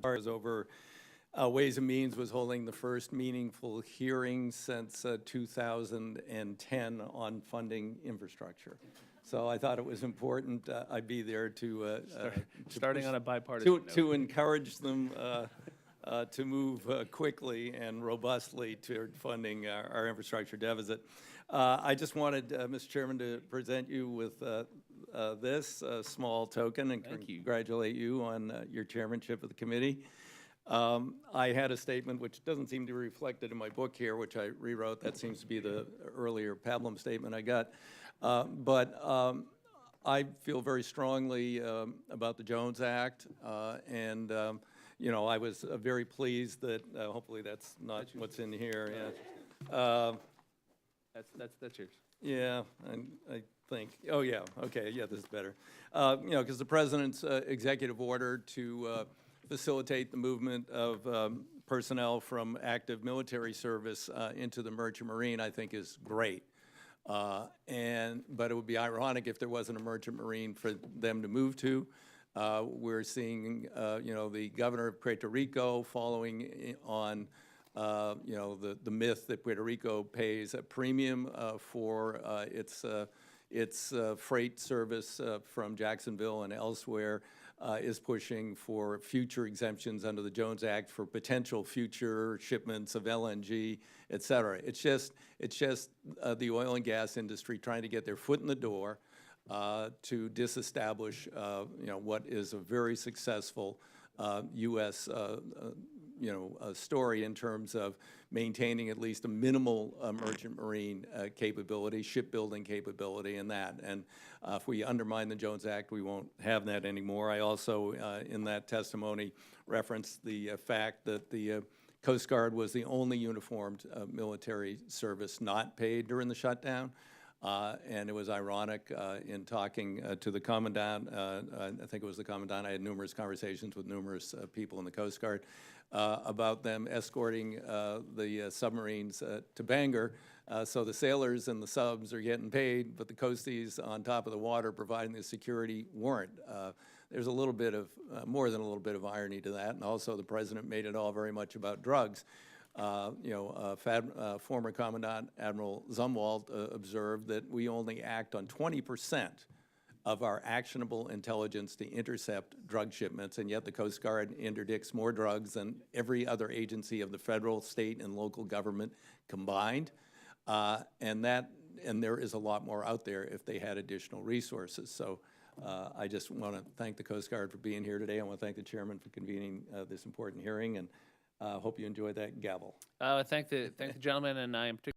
was over Ways and Means was holding the first meaningful hearing since 2010 on funding infrastructure. So I thought it was important I'd be there to starting on a bipartisan note. to encourage them to move quickly and robustly toward funding our infrastructure deficit. I just wanted, Mr. Chairman, to present you with this small token and congratulate you on your chairmanship of the committee. I had a statement which doesn't seem to be reflected in my book here, which I rewrote. That seems to be the earlier pablum statement I got. I feel very strongly about the Jones Act, and you know, I was very pleased that hopefully that's not what's in here. Yeah. That's yours. Yeah, I think. Oh yeah. Okay. Yeah, this is better. You know, because the president's executive order to facilitate the movement of personnel from active military service into the merchant marine, I think, is great. But it would be ironic if there wasn't a merchant marine for them to move to. We're seeing, you know, the governor of Puerto Rico following on, you know, the myth that Puerto Rico pays a premium for its freight service from Jacksonville and elsewhere, is pushing for future exemptions under the Jones Act for potential future shipments of LNG, et cetera. It's just the oil and gas industry trying to get their foot in the door to disestablish, you know, what is a very successful U.S. You know, story in terms of maintaining at least a minimal merchant marine capability, shipbuilding capability, and that. And if we undermine the Jones Act, we won't have that anymore. I also, in that testimony, referenced the fact that the Coast Guard was the only uniformed military service not paid during the shutdown. And it was ironic in talking to the commandant, I think it was the commandant, I had numerous conversations with numerous people in the Coast Guard about them escorting the submarines to Bangor. So the sailors and the subs are getting paid, but the coasties on top of the water providing the security weren't. There's a little bit of, more than a little bit of irony to that. And also the president made it all very much about drugs. You know, former Commandant Admiral Zumwalt observed that we only act on 20% of our actionable intelligence to intercept drug shipments, and yet the Coast Guard interdicts more drugs than every other agency of the federal, state, and local government combined. And there is a lot more out there if they had additional resources. So I just want to thank the Coast Guard for being here today. I want to thank the chairman for convening this important hearing, and hope you enjoyed that gavel. Thank the gentleman, and I am particularly